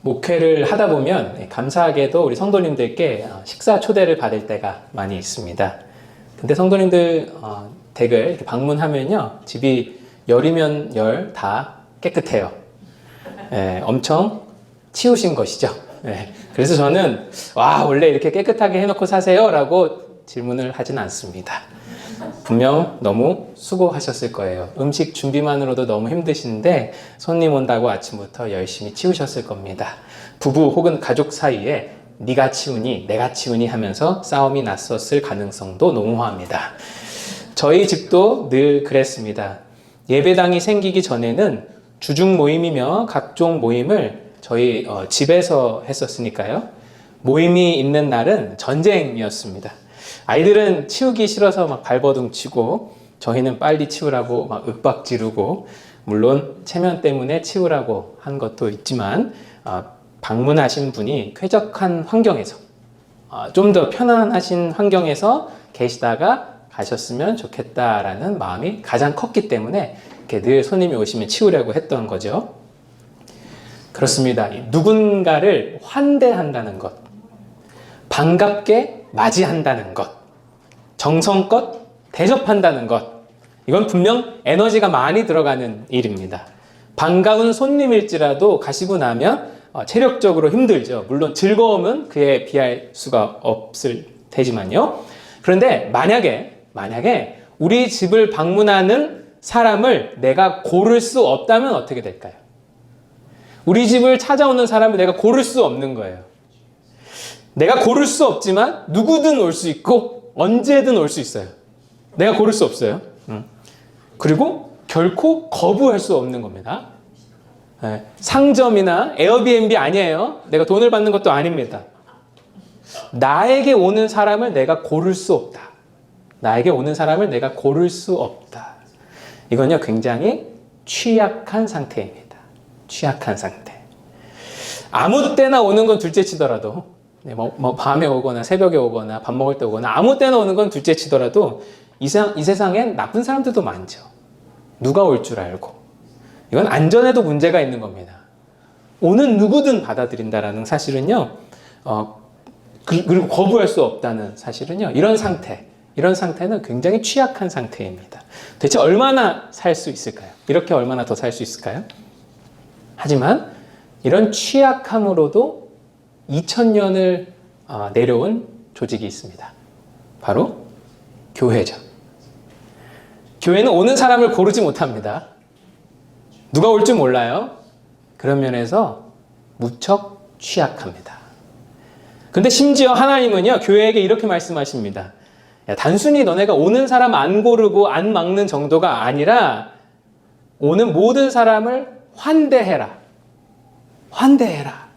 목회를 하다 보면 감사하게도 우리 성도님들께 식사 초대를 받을 때가 많이 있습니다. 근데 성도님들 댁을 이렇게 방문하면요, 집이 열이면 열 다 깨끗해요. 엄청 치우신 것이죠. 그래서 저는 와, 원래 이렇게 깨끗하게 해놓고 사세요? 라고 질문을 하진 않습니다. 분명 너무 수고하셨을 거예요. 음식 준비만으로도 너무 힘드신데 손님 온다고 아침부터 열심히 치우셨을 겁니다. 부부 혹은 가족 사이에 네가 치우니 내가 치우니 하면서 싸움이 났었을 가능성도 농후합니다. 저희 집도 늘 그랬습니다. 예배당이 생기기 전에는 주중 모임이며 각종 모임을 저희 집에서 했었으니까요. 모임이 있는 날은 전쟁이었습니다. 아이들은 치우기 싫어서 막 발버둥 치고 저희는 빨리 치우라고 막 윽박 지르고, 물론 체면 때문에 치우라고 한 것도 있지만 방문하신 분이 쾌적한 환경에서 좀 더 편안하신 환경에서 계시다가 가셨으면 좋겠다라는 마음이 가장 컸기 때문에 이렇게 늘 손님이 오시면 치우려고 했던 거죠. 그렇습니다. 누군가를 환대한다는 것, 반갑게 맞이한다는 것, 정성껏 대접한다는 것, 이건 분명 에너지가 많이 들어가는 일입니다. 반가운 손님일지라도 가시고 나면 체력적으로 힘들죠. 물론 즐거움은 그에 비할 수가 없을 테지만요. 그런데 만약에 우리 집을 방문하는 사람을 내가 고를 수 없다면 어떻게 될까요? 우리 집을 찾아오는 사람을 내가 고를 수 없는 거예요. 내가 고를 수 없지만 누구든 올 수 있고 언제든 올 수 있어요. 내가 고를 수 없어요. 그리고 결코 거부할 수 없는 겁니다. 상점이나 에어비앤비 아니에요. 내가 돈을 받는 것도 아닙니다. 나에게 오는 사람을 내가 고를 수 없다. 나에게 오는 사람을 내가 고를 수 없다. 이건요, 굉장히 취약한 상태입니다. 취약한 상태. 아무 때나 오는 건 둘째 치더라도, 밤에 오거나 새벽에 오거나 밥 먹을 때 오거나 아무 때나 오는 건 둘째 치더라도 이 세상엔 나쁜 사람들도 많죠. 누가 올 줄 알고. 이건 안전에도 문제가 있는 겁니다. 오는 누구든 받아들인다라는 사실은요, 그리고 거부할 수 없다는 사실은요, 이런 상태는 굉장히 취약한 상태입니다. 대체 얼마나 살 수 있을까요? 이렇게 얼마나 더 살 수 있을까요? 하지만 이런 취약함으로도 2000년을 내려온 조직이 있습니다. 바로 교회죠. 교회는 오는 사람을 고르지 못합니다. 누가 올 줄 몰라요. 그런 면에서 무척 취약합니다. 근데 심지어 하나님은요, 교회에게 이렇게 말씀하십니다. 야, 단순히 너네가 오는 사람 안 고르고 안 막는 정도가 아니라 오는 모든 사람을 환대해라. 환대해라.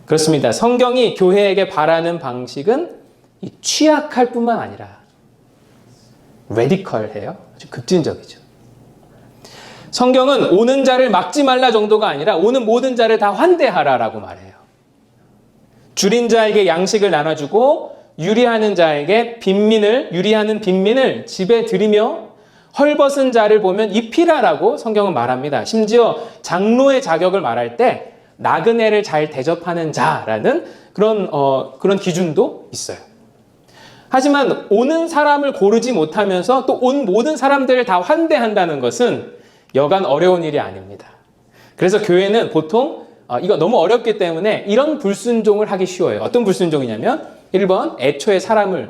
그렇습니다. 성경이 교회에게 바라는 방식은 취약할 뿐만 아니라 레디컬해요. 아주 급진적이죠. 성경은 오는 자를 막지 말라 정도가 아니라 오는 모든 자를 다 환대하라라고 말해요. 줄인 자에게 양식을 나눠주고 유리하는 빈민을 집에 들이며 헐벗은 자를 보면 입히라라고 성경은 말합니다. 심지어 장로의 자격을 말할 때 나그네를 잘 대접하는 자라는 그런 기준도 있어요. 하지만 오는 사람을 고르지 못하면서 또 온 모든 사람들을 다 환대한다는 것은 여간 어려운 일이 아닙니다. 그래서 교회는 보통 이거 너무 어렵기 때문에 이런 불순종을 하기 쉬워요. 어떤 불순종이냐면 1번, 애초에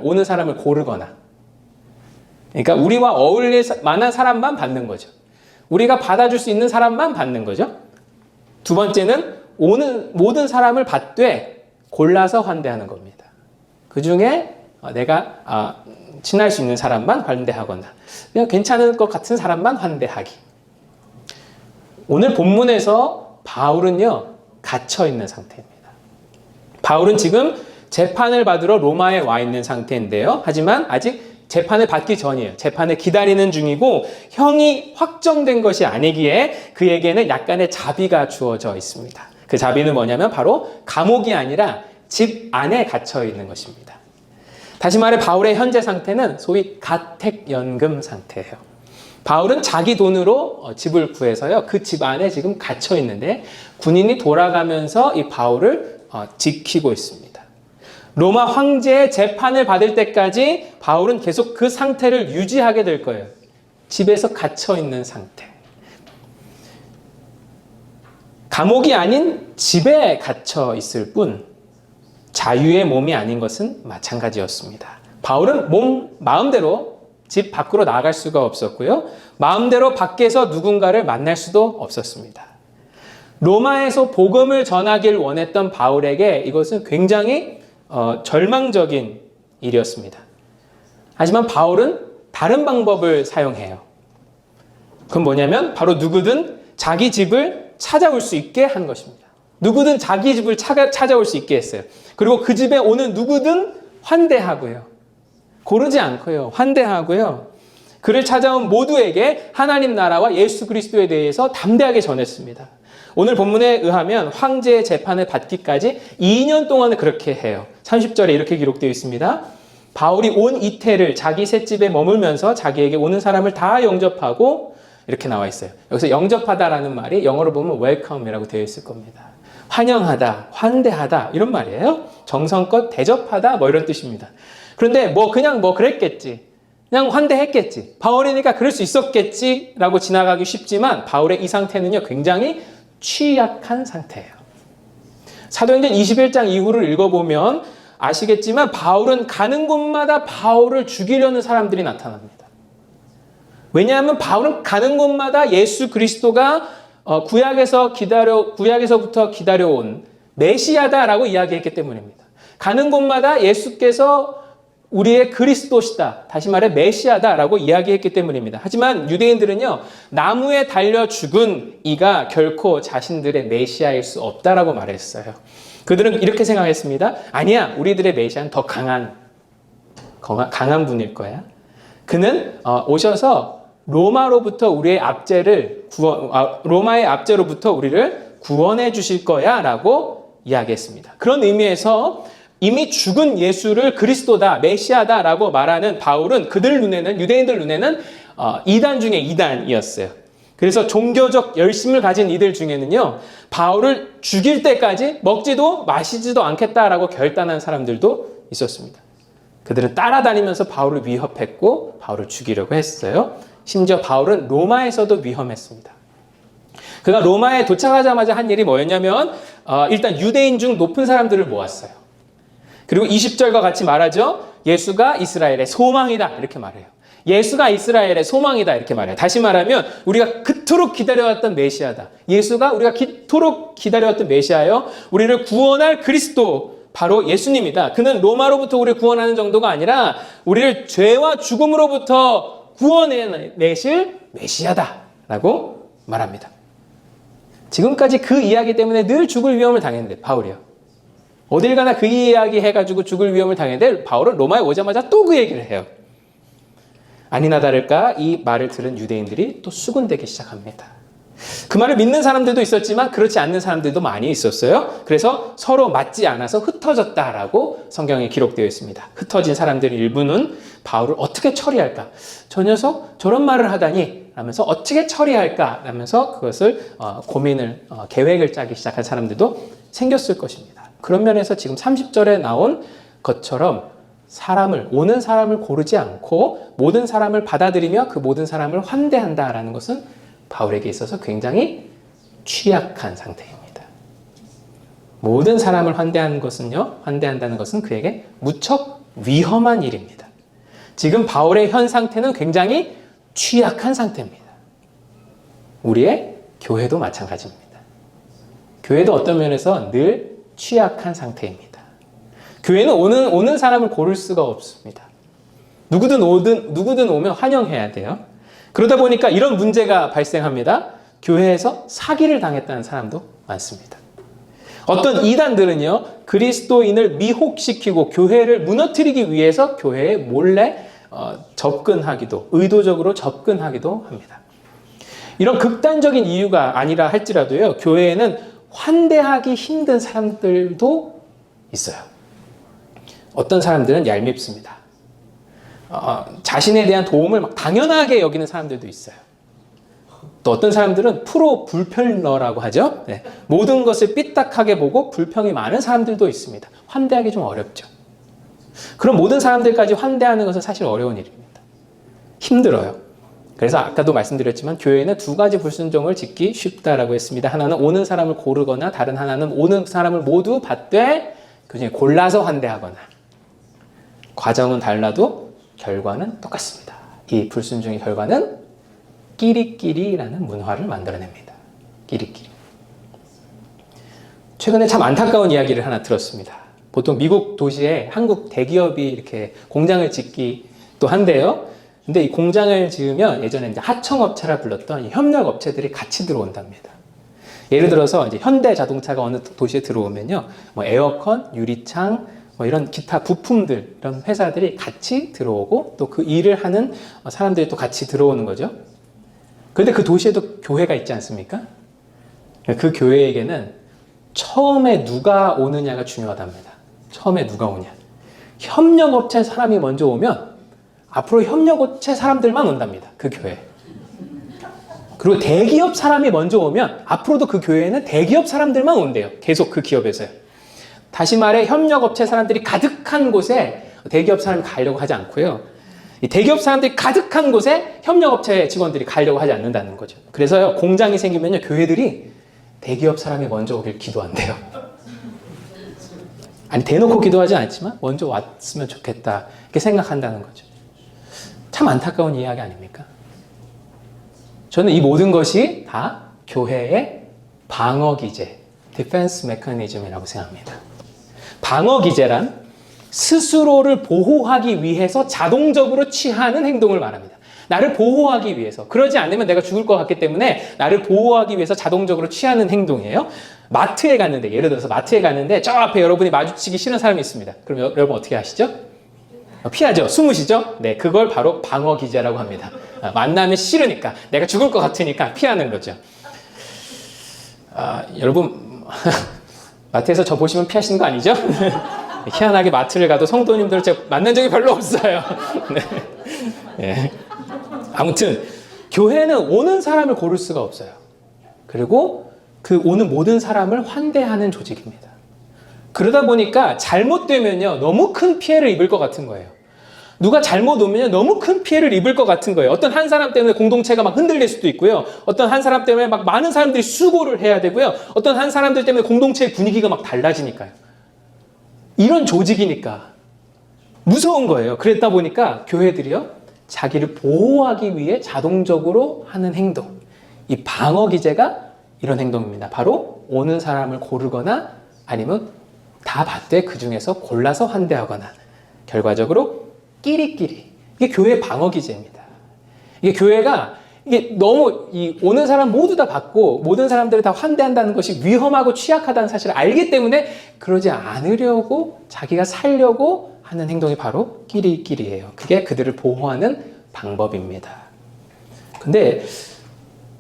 오는 사람을 고르거나, 그러니까 우리와 어울릴 만한 사람만 받는 거죠. 우리가 받아줄 수 있는 사람만 받는 거죠. 두 번째는 오는 모든 사람을 받되 골라서 환대하는 겁니다. 그 중에 내가 친할 수 있는 사람만 환대하거나 그냥 괜찮을 것 같은 사람만 환대하기. 오늘 본문에서 바울은요, 갇혀 있는 상태입니다. 바울은 지금 재판을 받으러 로마에 와 있는 상태인데요. 하지만 아직 재판을 받기 전이에요. 재판을 기다리는 중이고 형이 확정된 것이 아니기에 그에게는 약간의 자비가 주어져 있습니다. 그 자비는 뭐냐면 바로 감옥이 아니라 집 안에 갇혀 있는 것입니다. 다시 말해 바울의 현재 상태는 소위 가택연금 상태예요. 바울은 자기 돈으로 집을 구해서요. 그 집 안에 지금 갇혀 있는데 군인이 돌아가면서 이 바울을 지키고 있습니다. 로마 황제의 재판을 받을 때까지 바울은 계속 그 상태를 유지하게 될 거예요. 집에서 갇혀 있는 상태. 감옥이 아닌 집에 갇혀 있을 뿐 자유의 몸이 아닌 것은 마찬가지였습니다. 바울은 마음대로 집 밖으로 나갈 수가 없었고요. 마음대로 밖에서 누군가를 만날 수도 없었습니다. 로마에서 복음을 전하길 원했던 바울에게 이것은 굉장히 절망적인 일이었습니다. 하지만 바울은 다른 방법을 사용해요. 그건 뭐냐면 바로 누구든 자기 집을 찾아올 수 있게 한 것입니다. 누구든 자기 집을 찾아올 수 있게 했어요. 그리고 그 집에 오는 누구든 환대하고요. 고르지 않고요. 환대하고요. 그를 찾아온 모두에게 하나님 나라와 예수 그리스도에 대해서 담대하게 전했습니다. 오늘 본문에 의하면 황제의 재판을 받기까지 2년 동안을 그렇게 해요. 30절에 이렇게 기록되어 있습니다. 바울이 온 이태를 자기 셋집에 머물면서 자기에게 오는 사람을 다 영접하고 이렇게 나와 있어요. 여기서 영접하다라는 말이 영어로 보면 welcome이라고 되어 있을 겁니다. 환영하다, 환대하다 이런 말이에요. 정성껏 대접하다 뭐 이런 뜻입니다. 그런데 그냥 그랬겠지. 그냥 환대했겠지. 바울이니까 그럴 수 있었겠지라고 지나가기 쉽지만 바울의 이 상태는요 굉장히 취약한 상태예요. 사도행전 21장 이후를 읽어보면 아시겠지만 바울은 가는 곳마다 바울을 죽이려는 사람들이 나타납니다. 왜냐하면 바울은 가는 곳마다 예수 그리스도가 구약에서부터 기다려온 메시아다라고 이야기했기 때문입니다. 가는 곳마다 예수께서 우리의 그리스도시다. 다시 말해 메시아다라고 이야기했기 때문입니다. 하지만 유대인들은요. 나무에 달려 죽은 이가 결코 자신들의 메시아일 수 없다라고 말했어요. 그들은 이렇게 생각했습니다. 아니야. 우리들의 메시아는 더 강한 분일 거야. 그는 오셔서 로마로부터 로마의 압제로부터 우리를 구원해 주실 거야 라고 이야기했습니다. 그런 의미에서 이미 죽은 예수를 그리스도다, 메시아다라고 말하는 바울은 유대인들 눈에는 이단 중에 이단이었어요. 그래서 종교적 열심을 가진 이들 중에는요, 바울을 죽일 때까지 먹지도 마시지도 않겠다라고 결단한 사람들도 있었습니다. 그들은 따라다니면서 바울을 위협했고 바울을 죽이려고 했어요. 심지어 바울은 로마에서도 위험했습니다. 그가 로마에 도착하자마자 한 일이 뭐였냐면 일단 유대인 중 높은 사람들을 모았어요. 그리고 20절과 같이 말하죠. 예수가 이스라엘의 소망이다 이렇게 말해요. 예수가 이스라엘의 소망이다 이렇게 말해요. 다시 말하면 우리가 그토록 기다려왔던 메시아다. 예수가 우리가 그토록 기다려왔던 메시아요. 우리를 구원할 그리스도 바로 예수님이다. 그는 로마로부터 우리를 구원하는 정도가 아니라 우리를 죄와 죽음으로부터 구원해내실 메시아다라고 말합니다. 지금까지 그 이야기 때문에 늘 죽을 위험을 당했는데 바울이요. 어딜 가나 그 이야기 해가지고 죽을 위험을 당했는데 바울은 로마에 오자마자 또 그 얘기를 해요. 아니나 다를까 이 말을 들은 유대인들이 또 수군대기 시작합니다. 그 말을 믿는 사람들도 있었지만 그렇지 않는 사람들도 많이 있었어요. 그래서 서로 맞지 않아서 흩어졌다라고 성경에 기록되어 있습니다. 흩어진 사람들 일부는 바울을 어떻게 처리할까? 저 녀석 저런 말을 하다니 라면서 어떻게 처리할까? 라면서 그것을 계획을 짜기 시작한 사람들도 생겼을 것입니다. 그런 면에서 지금 30절에 나온 것처럼 오는 사람을 고르지 않고 모든 사람을 받아들이며 그 모든 사람을 환대한다라는 것은 바울에게 있어서 굉장히 취약한 상태입니다. 모든 사람을 환대한다는 것은 그에게 무척 위험한 일입니다. 지금 바울의 현 상태는 굉장히 취약한 상태입니다. 우리의 교회도 마찬가지입니다. 교회도 어떤 면에서 늘 취약한 상태입니다. 교회는 오는 사람을 고를 수가 없습니다. 누구든 오면 환영해야 돼요. 그러다 보니까 이런 문제가 발생합니다. 교회에서 사기를 당했다는 사람도 많습니다. 어떤 이단들은요, 그리스도인을 미혹시키고 교회를 무너뜨리기 위해서 교회에 몰래 의도적으로 접근하기도 합니다. 이런 극단적인 이유가 아니라 할지라도요, 교회에는 환대하기 힘든 사람들도 있어요. 어떤 사람들은 얄밉습니다. 자신에 대한 도움을 막 당연하게 여기는 사람들도 있어요. 또 어떤 사람들은 프로 불편러라고 하죠. 네. 모든 것을 삐딱하게 보고 불평이 많은 사람들도 있습니다. 환대하기 좀 어렵죠. 그런 모든 사람들까지 환대하는 것은 사실 어려운 일입니다. 힘들어요. 그래서 아까도 말씀드렸지만 교회는 두 가지 불순종을 짓기 쉽다라고 했습니다. 하나는 오는 사람을 고르거나 다른 하나는 오는 사람을 모두 받되 그중에 골라서 환대하거나. 과정은 달라도 결과는 똑같습니다. 이 불순종의 결과는 끼리끼리라는 문화를 만들어냅니다. 끼리끼리. 최근에 참 안타까운 이야기를 하나 들었습니다. 보통 미국 도시에 한국 대기업이 이렇게 공장을 짓기도 한데요. 근데 이 공장을 지으면 예전에 이제 하청업체라 불렀던 이 협력업체들이 같이 들어온답니다. 예를 들어서 이제 현대자동차가 어느 도시에 들어오면요, 뭐 에어컨, 유리창, 뭐 이런 기타 부품들, 이런 회사들이 같이 들어오고 또 그 일을 하는 사람들이 또 같이 들어오는 거죠. 그런데 그 도시에도 교회가 있지 않습니까? 그 교회에게는 처음에 누가 오느냐가 중요하답니다. 처음에 누가 오냐. 협력업체 사람이 먼저 오면 앞으로 협력업체 사람들만 온답니다. 그 교회. 그리고 대기업 사람이 먼저 오면 앞으로도 그 교회에는 대기업 사람들만 온대요. 계속 그 기업에서요. 다시 말해 협력업체 사람들이 가득한 곳에 대기업 사람이 가려고 하지 않고요. 이 대기업 사람들이 가득한 곳에 협력업체 직원들이 가려고 하지 않는다는 거죠. 그래서요, 공장이 생기면요, 교회들이 대기업 사람이 먼저 오길 기도한대요. 아니, 대놓고 기도하지 않지만 먼저 왔으면 좋겠다 이렇게 생각한다는 거죠. 참 안타까운 이야기 아닙니까? 저는 이 모든 것이 다 교회의 방어기제, 디펜스 메커니즘이라고 생각합니다. 방어기제란 스스로를 보호하기 위해서 자동적으로 취하는 행동을 말합니다. 나를 보호하기 위해서. 그러지 않으면 내가 죽을 것 같기 때문에 나를 보호하기 위해서 자동적으로 취하는 행동이에요. 마트에 갔는데, 예를 들어서 마트에 갔는데 저 앞에 여러분이 마주치기 싫은 사람이 있습니다. 그럼 여러분 어떻게 하시죠? 피하죠? 숨으시죠? 네, 그걸 바로 방어기제라고 합니다. 만나면 싫으니까, 내가 죽을 것 같으니까 피하는 거죠. 여러분 마트에서 저 보시면 피하시는 거 아니죠? 희한하게 마트를 가도 성도님들을 제가 만난 적이 별로 없어요. 네. 네. 아무튼 교회는 오는 사람을 고를 수가 없어요. 그리고 그 오는 모든 사람을 환대하는 조직입니다. 그러다 보니까 잘못되면요, 너무 큰 피해를 입을 것 같은 거예요. 누가 잘못 오면 너무 큰 피해를 입을 것 같은 거예요. 어떤 한 사람 때문에 공동체가 막 흔들릴 수도 있고요. 어떤 한 사람 때문에 막 많은 사람들이 수고를 해야 되고요. 어떤 한 사람들 때문에 공동체의 분위기가 막 달라지니까요. 이런 조직이니까 무서운 거예요. 그랬다 보니까 교회들이요, 자기를 보호하기 위해 자동적으로 하는 행동, 이 방어기제가 이런 행동입니다. 바로 오는 사람을 고르거나 아니면 다 받되 그 중에서 골라서 환대하거나, 결과적으로 끼리끼리. 이게 교회의 방어기제입니다. 이게 교회가 이게 너무 이 오는 사람 모두 다 받고 모든 사람들을 다 환대한다는 것이 위험하고 취약하다는 사실을 알기 때문에 그러지 않으려고 자기가 살려고 하는 행동이 바로 끼리끼리예요. 그게 그들을 보호하는 방법입니다. 근데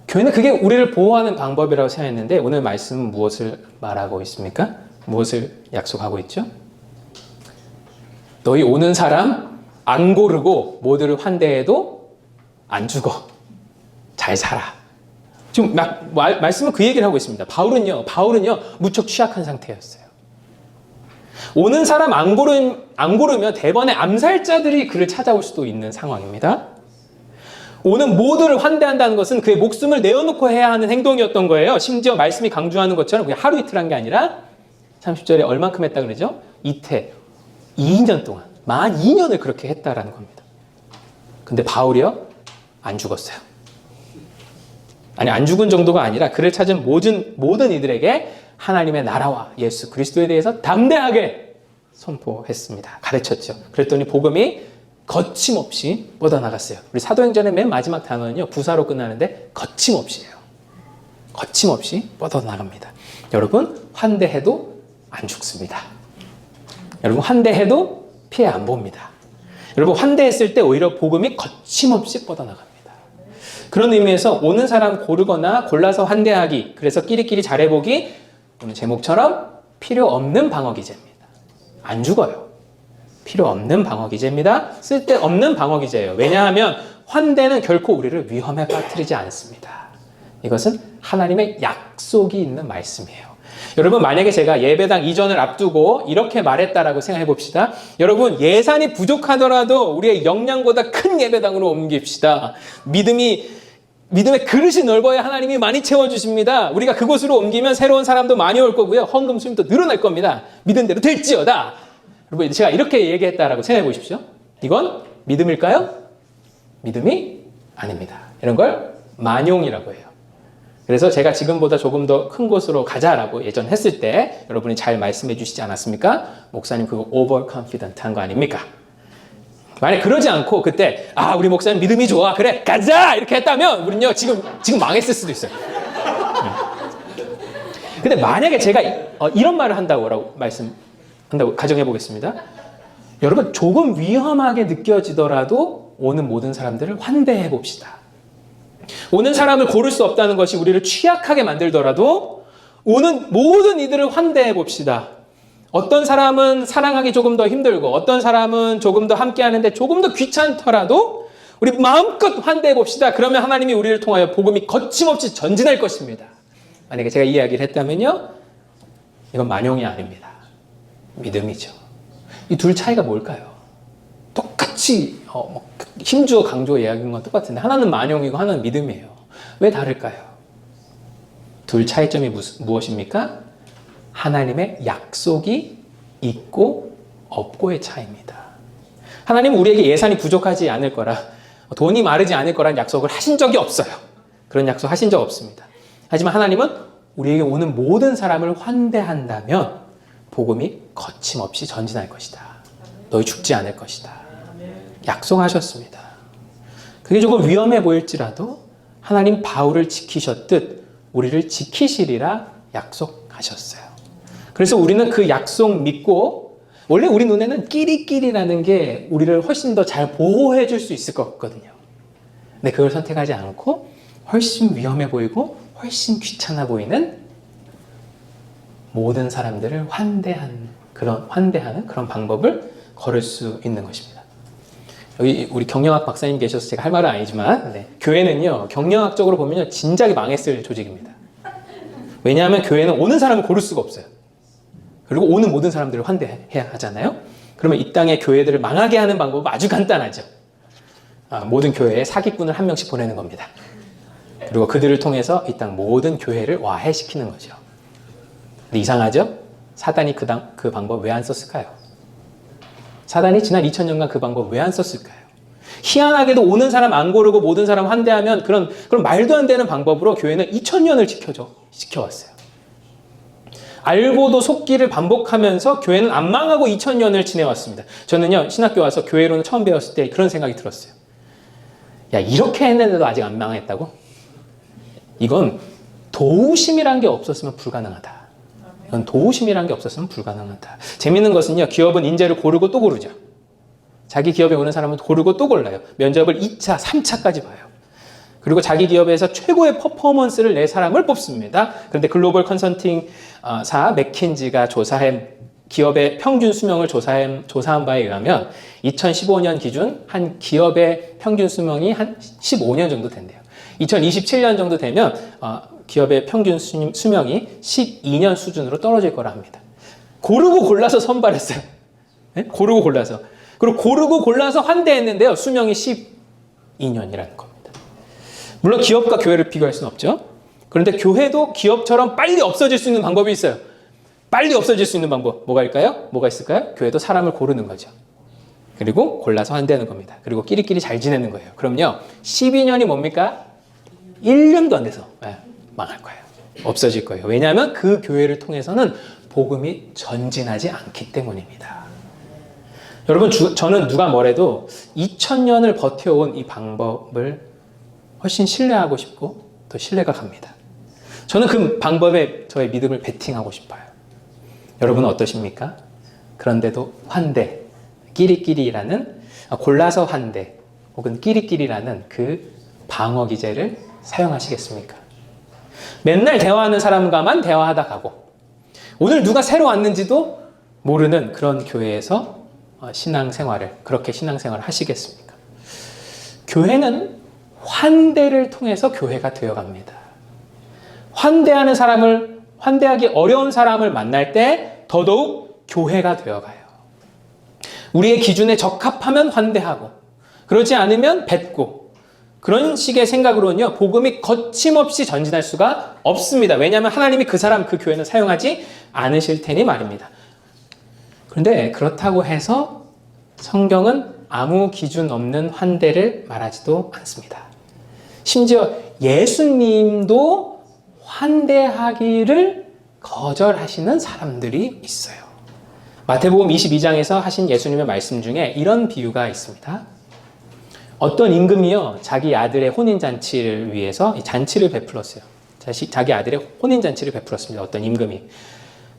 교회는 그게 우리를 보호하는 방법이라고 생각했는데 오늘 말씀은 무엇을 말하고 있습니까? 무엇을 약속하고 있죠? 너희 오는 사람 안 고르고 모두를 환대해도 안 죽어. 잘 살아. 지금 말씀은 그 얘기를 하고 있습니다. 바울은요 무척 취약한 상태였어요. 오는 사람 안 고르면 대번에 암살자들이 그를 찾아올 수도 있는 상황입니다. 오는 모두를 환대한다는 것은 그의 목숨을 내어놓고 해야 하는 행동이었던 거예요. 심지어 말씀이 강조하는 것처럼 그냥 하루 이틀 한 게 아니라 30절에 얼만큼 했다 그러죠? 이태, 2년 동안, 만 2년을 그렇게 했다라는 겁니다. 근데 바울이요? 안 죽었어요. 아니, 안 죽은 정도가 아니라 그를 찾은 모든 이들에게 하나님의 나라와 예수 그리스도에 대해서 담대하게 선포했습니다. 가르쳤죠. 그랬더니 복음이 거침없이 뻗어나갔어요. 우리 사도행전의 맨 마지막 단어는요, 부사로 끝나는데 거침없이에요. 거침없이 뻗어나갑니다. 여러분, 환대해도 안 죽습니다. 여러분, 환대해도 피해 안 봅니다. 여러분, 환대했을 때 오히려 복음이 거침없이 뻗어나갑니다. 그런 의미에서 오는 사람 고르거나 골라서 환대하기, 그래서 끼리끼리 잘해보기, 오늘 제목처럼 필요 없는 방어기제입니다. 안 죽어요. 필요 없는 방어 기제입니다. 쓸데없는 방어 기제예요. 왜냐하면 환대는 결코 우리를 위험에 빠뜨리지 않습니다. 이것은 하나님의 약속이 있는 말씀이에요. 여러분, 만약에 제가 예배당 이전을 앞두고 이렇게 말했다라고 생각해 봅시다. 여러분, 예산이 부족하더라도 우리의 역량보다 큰 예배당으로 옮깁시다. 믿음의 그릇이 넓어야 하나님이 많이 채워주십니다. 우리가 그곳으로 옮기면 새로운 사람도 많이 올 거고요. 헌금 수임도 늘어날 겁니다. 믿은 대로 될지어다. 여러분, 제가 이렇게 얘기했다라고 생각해 보십시오. 이건 믿음일까요? 믿음이 아닙니다. 이런 걸 만용이라고 해요. 그래서 제가 지금보다 조금 더 큰 곳으로 가자라고 예전 했을 때 여러분이 잘 말씀해 주시지 않았습니까? 목사님 그거 overconfident 한 거 아닙니까? 만약 그러지 않고 그때 우리 목사님 믿음이 좋아 그래 가자 이렇게 했다면 우리는요 지금 망했을 수도 있어요. 근데 만약에 제가 이런 말을 한다고 가정해 보겠습니다. 여러분, 조금 위험하게 느껴지더라도 오는 모든 사람들을 환대해 봅시다. 오는 사람을 고를 수 없다는 것이 우리를 취약하게 만들더라도 오는 모든 이들을 환대해 봅시다. 어떤 사람은 사랑하기 조금 더 힘들고 어떤 사람은 조금 더 함께 하는데 조금 더 귀찮더라도 우리 마음껏 환대해 봅시다. 그러면 하나님이 우리를 통하여 복음이 거침없이 전진할 것입니다. 만약에 제가 이 이야기를 했다면요, 이건 만용이 아닙니다. 믿음이죠. 이 둘 차이가 뭘까요? 똑같이 힘주어 강조 이야기인 건 똑같은데 하나는 만용이고 하나는 믿음이에요. 왜 다를까요? 둘 차이점이 무엇입니까? 하나님의 약속이 있고 없고의 차이입니다. 하나님은 우리에게 예산이 부족하지 않을 거라, 돈이 마르지 않을 거라는 약속을 하신 적이 없어요. 그런 약속 하신 적 없습니다. 하지만 하나님은 우리에게 오는 모든 사람을 환대한다면 복음이 거침없이 전진할 것이다. 너희 죽지 않을 것이다. 약속하셨습니다. 그게 조금 위험해 보일지라도 하나님 바울을 지키셨듯 우리를 지키시리라 약속하셨어요. 그래서 우리는 그 약속 믿고, 원래 우리 눈에는 끼리끼리라는 게 우리를 훨씬 더 잘 보호해 줄 수 있을 것 같거든요. 근데 그걸 선택하지 않고 훨씬 위험해 보이고 훨씬 귀찮아 보이는 모든 사람들을 환대하는 그런 방법을 걸을 수 있는 것입니다. 여기 우리 경영학 박사님 계셔서 제가 할 말은 아니지만 교회는요, 경영학적으로 보면요, 진작에 망했을 조직입니다. 왜냐하면 교회는 오는 사람을 고를 수가 없어요. 그리고 오는 모든 사람들을 환대해야 하잖아요. 그러면 이 땅의 교회들을 망하게 하는 방법은 아주 간단하죠. 모든 교회에 사기꾼을 한 명씩 보내는 겁니다. 그리고 그들을 통해서 이 땅 모든 교회를 와해시키는 거죠. 근데 이상하죠? 사단이 그 방법 왜 안 썼을까요? 사단이 지난 2000년간 그 방법 왜 안 썼을까요? 희한하게도 오는 사람 안 고르고 모든 사람 환대하면 그런 말도 안 되는 방법으로 교회는 2000년을 지켜왔어요. 알고도 속기를 반복하면서 교회는 안 망하고 2000년을 지내왔습니다. 저는요, 신학교 와서 교회론을 처음 배웠을 때 그런 생각이 들었어요. 야, 이렇게 했는데도 아직 안 망했다고? 이건 도우심이란 게 없었으면 불가능하다. 이건 도우심이란 게 없었으면 불가능하다. 재밌는 것은요, 기업은 인재를 고르고 또 고르죠. 자기 기업에 오는 사람은 고르고 또 골라요. 면접을 2차, 3차까지 봐요. 그리고 자기 기업에서 최고의 퍼포먼스를 낼 사람을 뽑습니다. 그런데 글로벌 컨설팅사 맥킨지가 조사한 기업의 평균 수명을 조사한 바에 의하면 2015년 기준 한 기업의 평균 수명이 한 15년 정도 된대요. 2027년 정도 되면 기업의 평균 수명이 12년 수준으로 떨어질 거라 합니다. 고르고 골라서 선발했어요. 네? 고르고 골라서. 그리고 고르고 골라서 환대했는데요, 수명이 12년이라는 겁니다. 물론 기업과 교회를 비교할 수는 없죠. 그런데 교회도 기업처럼 빨리 없어질 수 있는 방법이 있어요. 빨리 없어질 수 있는 방법 뭐가 있을까요? 교회도 사람을 고르는 거죠. 그리고 골라서 환대하는 겁니다. 그리고 끼리끼리 잘 지내는 거예요. 그럼요, 12년이 뭡니까? 1년도 안 돼서 망할 거예요. 없어질 거예요. 왜냐하면 그 교회를 통해서는 복음이 전진하지 않기 때문입니다. 여러분, 저는 누가 뭐래도 2000년을 버텨온 이 방법을 훨씬 신뢰하고 싶고 또 신뢰가 갑니다. 저는 그 방법에 저의 믿음을 베팅하고 싶어요. 여러분은 어떠십니까? 그런데도 환대, 끼리끼리라는, 골라서 환대 혹은 끼리끼리라는 그 방어 기제를 사용하시겠습니까? 맨날 대화하는 사람과만 대화하다 가고 오늘 누가 새로 왔는지도 모르는 그런 교회에서 신앙생활을 그렇게 신앙생활을 하시겠습니까? 교회는 환대를 통해서 교회가 되어갑니다. 환대하기 어려운 사람을 만날 때 더더욱 교회가 되어가요. 우리의 기준에 적합하면 환대하고 그렇지 않으면 뱉고 그런 식의 생각으로는요 복음이 거침없이 전진할 수가 없습니다. 왜냐하면 하나님이 그 사람 그 교회는 사용하지 않으실 테니 말입니다. 그런데 그렇다고 해서 성경은 아무 기준 없는 환대를 말하지도 않습니다. 심지어 예수님도 환대하기를 거절하시는 사람들이 있어요. 마태복음 22장에서 하신 예수님의 말씀 중에 이런 비유가 있습니다. 어떤 임금이요 자기 아들의 혼인잔치를 위해서 이 잔치를 베풀었어요. 자기 아들의 혼인잔치를 베풀었습니다. 어떤 임금이.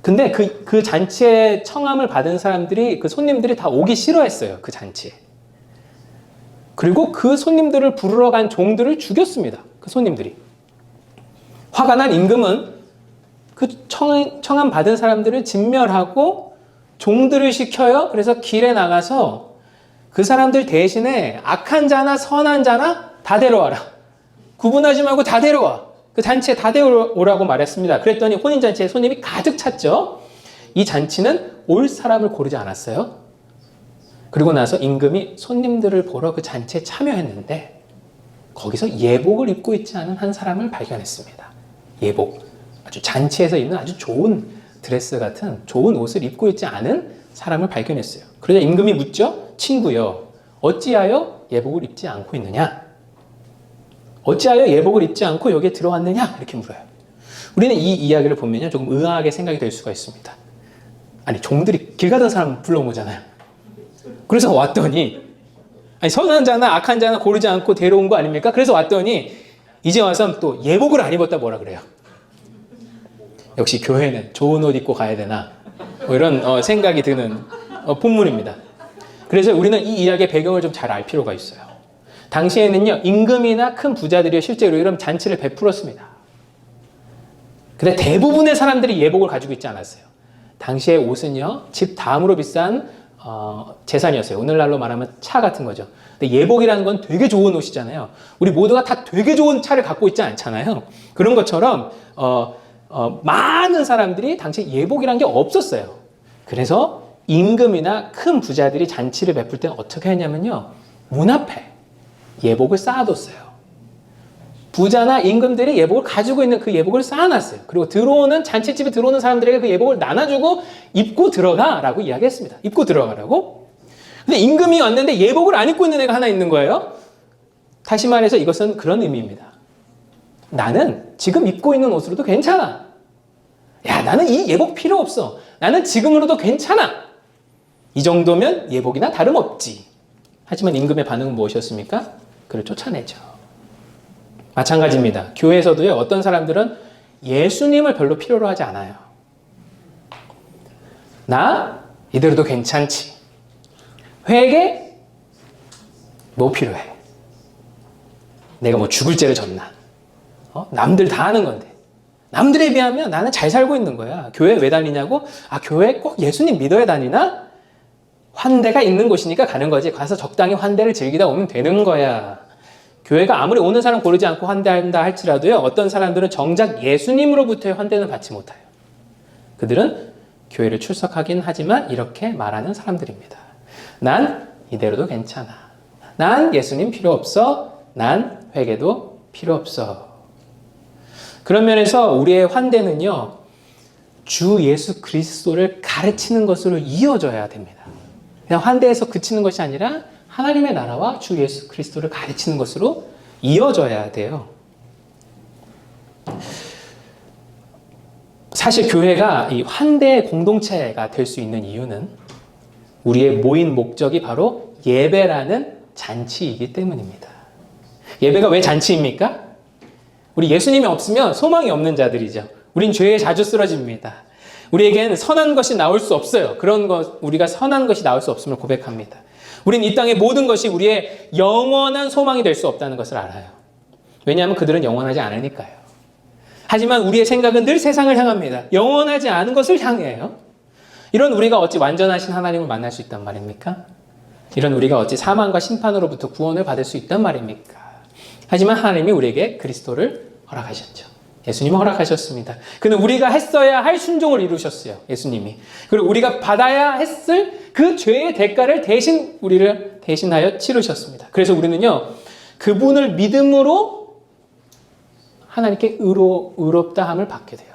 근데 그 잔치에 청함을 받은 사람들이 그 손님들이 다 오기 싫어했어요. 그 잔치에. 그리고 그 손님들을 부르러 간 종들을 죽였습니다. 그 손님들이. 화가 난 임금은 그 청함 받은 사람들을 진멸하고 종들을 시켜요. 그래서 길에 나가서 그 사람들 대신에 악한 자나 선한 자나 다 데려와라. 구분하지 말고 다 데려와. 그 잔치에 다 데려오라고 말했습니다. 그랬더니 혼인잔치에 손님이 가득 찼죠. 이 잔치는 올 사람을 고르지 않았어요. 그리고 나서 임금이 손님들을 보러 그 잔치에 참여했는데 거기서 예복을 입고 있지 않은 한 사람을 발견했습니다. 예복. 아주 잔치에서 입는 아주 좋은 드레스 같은 좋은 옷을 입고 있지 않은 사람을 발견했어요. 그러자 임금이 묻죠. 친구여, 어찌하여 예복을 입지 않고 있느냐? 어찌하여 예복을 입지 않고 여기에 들어왔느냐? 이렇게 물어요. 우리는 이 이야기를 보면요 조금 의아하게 생각이 될 수가 있습니다. 아니 종들이 길 가던 사람 불러오잖아요. 그래서 왔더니 선한 자나 악한 자나 고르지 않고 데려온 거 아닙니까? 그래서 왔더니 이제 와서 또 예복을 안 입었다 뭐라 그래요. 역시 교회는 좋은 옷 입고 가야 되나 뭐 이런 생각이 드는 본문입니다. 그래서 우리는 이 이야기의 배경을 좀 잘 알 필요가 있어요. 당시에는요 임금이나 큰 부자들이 실제로 이런 잔치를 베풀었습니다. 근데 대부분의 사람들이 예복을 가지고 있지 않았어요. 당시의 옷은요 집 다음으로 비싼 재산이었어요. 오늘날로 말하면 차 같은 거죠. 근데 예복이라는 건 되게 좋은 옷이잖아요. 우리 모두가 다 되게 좋은 차를 갖고 있지 않잖아요. 그런 것처럼 많은 사람들이 당시 예복이란 게 없었어요. 그래서 임금이나 큰 부자들이 잔치를 베풀 때는 어떻게 했냐면요 문 앞에 예복을 쌓아뒀어요. 부자나 임금들이 예복을 가지고 있는 그 예복을 쌓아놨어요. 그리고 잔치집에 들어오는 사람들에게 그 예복을 나눠주고 입고 들어가라고 이야기했습니다. 입고 들어가라고. 근데 임금이 왔는데 예복을 안 입고 있는 애가 하나 있는 거예요. 다시 말해서 이것은 그런 의미입니다. 나는 지금 입고 있는 옷으로도 괜찮아. 야, 나는 이 예복 필요 없어. 나는 지금으로도 괜찮아. 이 정도면 예복이나 다름없지. 하지만 임금의 반응은 무엇이었습니까? 그를 쫓아내죠. 마찬가지입니다. 교회에서도요, 어떤 사람들은 예수님을 별로 필요로 하지 않아요. 나 이대로도 괜찮지. 회개 뭐 필요해? 내가 뭐 죽을 죄를 졌나? 남들 다 하는 건데. 남들에 비하면 나는 잘 살고 있는 거야. 교회 왜 다니냐고? 교회 꼭 예수님 믿어야 다니나? 환대가 있는 곳이니까 가는 거지. 가서 적당히 환대를 즐기다 오면 되는 거야. 교회가 아무리 오는 사람 고르지 않고 환대한다 할지라도요, 어떤 사람들은 정작 예수님으로부터의 환대는 받지 못해요. 그들은 교회를 출석하긴 하지만 이렇게 말하는 사람들입니다. 난 이대로도 괜찮아. 난 예수님 필요 없어. 난 회개도 필요 없어. 그런 면에서 우리의 환대는요, 주 예수 그리스도를 가르치는 것으로 이어져야 됩니다. 그냥 환대에서 그치는 것이 아니라 하나님의 나라와 주 예수 그리스도를 가르치는 것으로 이어져야 돼요. 사실 교회가 이 환대의 공동체가 될 수 있는 이유는 우리의 모인 목적이 바로 예배라는 잔치이기 때문입니다. 예배가 왜 잔치입니까? 우리 예수님이 없으면 소망이 없는 자들이죠. 우린 죄에 자주 쓰러집니다. 우리에겐 선한 것이 나올 수 없어요. 우리가 선한 것이 나올 수 없음을 고백합니다. 우린 이 땅의 모든 것이 우리의 영원한 소망이 될 수 없다는 것을 알아요. 왜냐하면 그들은 영원하지 않으니까요. 하지만 우리의 생각은 늘 세상을 향합니다. 영원하지 않은 것을 향해요. 이런 우리가 어찌 완전하신 하나님을 만날 수 있단 말입니까? 이런 우리가 어찌 사망과 심판으로부터 구원을 받을 수 있단 말입니까? 하지만 하나님이 우리에게 그리스도를 허락하셨죠. 예수님을 허락하셨습니다. 그는 우리가 했어야 할 순종을 이루셨어요. 예수님이. 그리고 우리가 받아야 했을 그 죄의 대가를 우리를 대신하여 치르셨습니다. 그래서 우리는요, 그분을 믿음으로 하나님께 의롭다함을 받게 돼요.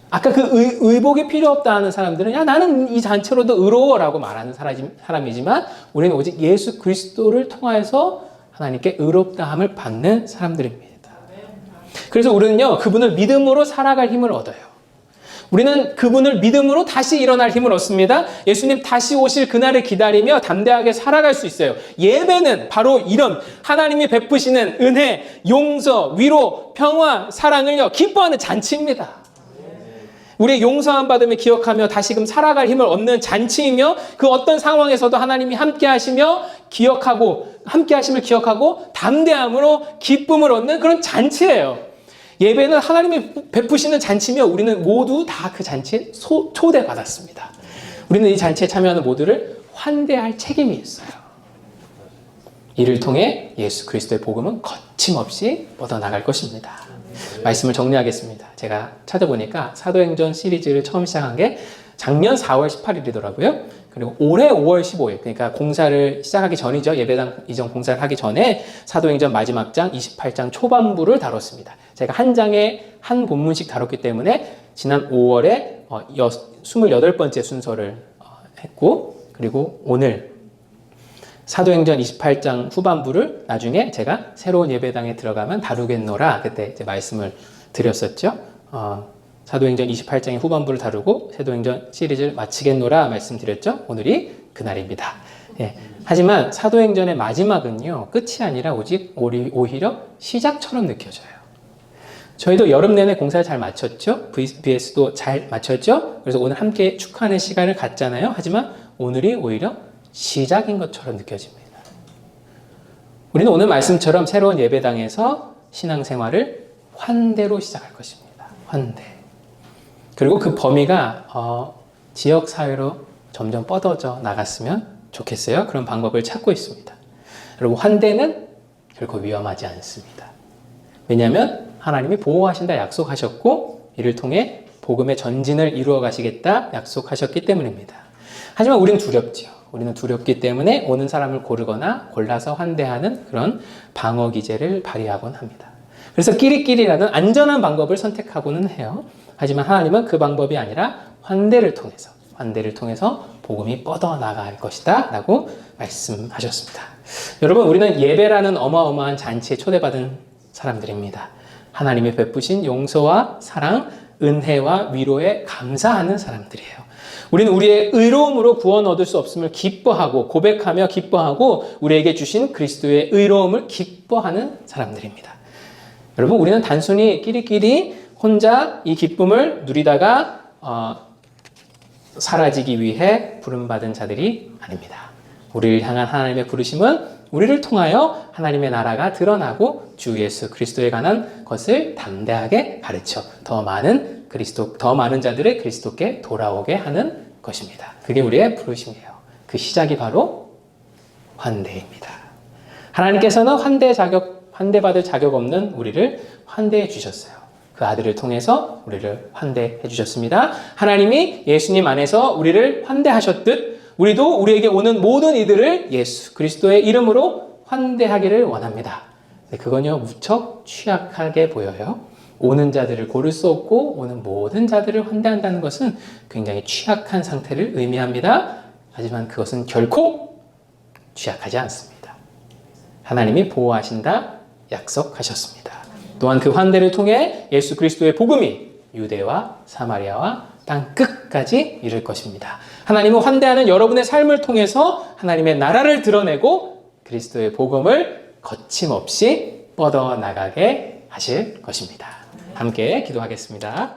아까 그 의복이 필요 없다 하는 사람들은 야 나는 이 잔체로도 의로워라고 말하는 사람이지만 우리는 오직 예수 그리스도를 통하여서 하나님께 의롭다함을 받는 사람들입니다. 그래서 우리는요 그분을 믿음으로 살아갈 힘을 얻어요. 우리는 그분을 믿음으로 다시 일어날 힘을 얻습니다. 예수님 다시 오실 그날을 기다리며 담대하게 살아갈 수 있어요. 예배는 바로 이런 하나님이 베푸시는 은혜, 용서, 위로, 평화, 사랑을요 기뻐하는 잔치입니다. 우리의 용서함 받음을 기억하며 다시금 살아갈 힘을 얻는 잔치이며 그 어떤 상황에서도 하나님이 함께 하시며 함께 하심을 기억하고 담대함으로 기쁨을 얻는 그런 잔치예요. 예배는 하나님이 베푸시는 잔치며 우리는 모두 다 그 잔치에 초대받았습니다. 우리는 이 잔치에 참여하는 모두를 환대할 책임이 있어요. 이를 통해 예수 그리스도의 복음은 거침없이 뻗어나갈 것입니다. 말씀을 정리하겠습니다. 제가 찾아보니까 사도행전 시리즈를 처음 시작한 게 작년 4월 18일이더라고요. 그리고 올해 5월 15일, 그러니까 공사를 시작하기 전이죠. 예배당 이전 공사를 하기 전에 사도행전 마지막 장 28장 초반부를 다뤘습니다. 제가 한 장에 한 본문씩 다뤘기 때문에 지난 5월에 28번째 순서를 했고, 그리고 오늘 사도행전 28장 후반부를 나중에 제가 새로운 예배당에 들어가면 다루겠노라 그때 이제 말씀을 드렸었죠. 사도행전 28장의 후반부를 다루고 사도행전 시리즈를 마치겠노라 말씀드렸죠. 오늘이 그날입니다. 예. 하지만 사도행전의 마지막은요 끝이 아니라 오히려 시작처럼 느껴져요. 저희도 여름 내내 공사를 잘 마쳤죠. VBS도 잘 마쳤죠. 그래서 오늘 함께 축하하는 시간을 갖잖아요. 하지만 오늘이 오히려 시작인 것처럼 느껴집니다. 우리는 오늘 말씀처럼 새로운 예배당에서 신앙생활을 환대로 시작할 것입니다. 환대. 그리고 그 범위가 지역사회로 점점 뻗어져 나갔으면 좋겠어요. 그런 방법을 찾고 있습니다. 여러분, 환대는 결코 위험하지 않습니다. 왜냐하면 하나님이 보호하신다 약속하셨고 이를 통해 복음의 전진을 이루어 가시겠다 약속하셨기 때문입니다. 하지만 우리는 두렵죠. 우리는 두렵기 때문에 오는 사람을 고르거나 골라서 환대하는 그런 방어 기제를 발휘하곤 합니다. 그래서 끼리끼리라는 안전한 방법을 선택하고는 해요. 하지만 하나님은 그 방법이 아니라 환대를 통해서 복음이 뻗어나갈 것이다 라고 말씀하셨습니다. 여러분, 우리는 예배라는 어마어마한 잔치에 초대받은 사람들입니다. 하나님이 베푸신 용서와 사랑, 은혜와 위로에 감사하는 사람들이에요. 우리는 우리의 의로움으로 구원 얻을 수 없음을 기뻐하고 고백하며 기뻐하고 우리에게 주신 그리스도의 의로움을 기뻐하는 사람들입니다. 여러분, 우리는 단순히 끼리끼리 혼자 이 기쁨을 누리다가 사라지기 위해 부름받은 자들이 아닙니다. 우리를 향한 하나님의 부르심은 우리를 통하여 하나님의 나라가 드러나고 주 예수 그리스도에 관한 것을 담대하게 가르쳐 더 많은 자들을 그리스도께 돌아오게 하는 것입니다. 그게 우리의 부르심이에요. 그 시작이 바로 환대입니다. 하나님께서는 환대받을 자격 없는 우리를 환대해 주셨어요. 그 아들을 통해서 우리를 환대해 주셨습니다. 하나님이 예수님 안에서 우리를 환대하셨듯 우리도 우리에게 오는 모든 이들을 예수 그리스도의 이름으로 환대하기를 원합니다. 그건요 무척 취약하게 보여요. 오는 자들을 고를 수 없고 오는 모든 자들을 환대한다는 것은 굉장히 취약한 상태를 의미합니다. 하지만 그것은 결코 취약하지 않습니다. 하나님이 보호하신다 약속하셨습니다. 또한 그 환대를 통해 예수 그리스도의 복음이 유대와 사마리아와 땅 끝까지 이룰 것입니다. 하나님은 환대하는 여러분의 삶을 통해서 하나님의 나라를 드러내고 그리스도의 복음을 거침없이 뻗어나가게 하실 것입니다. 함께 기도하겠습니다.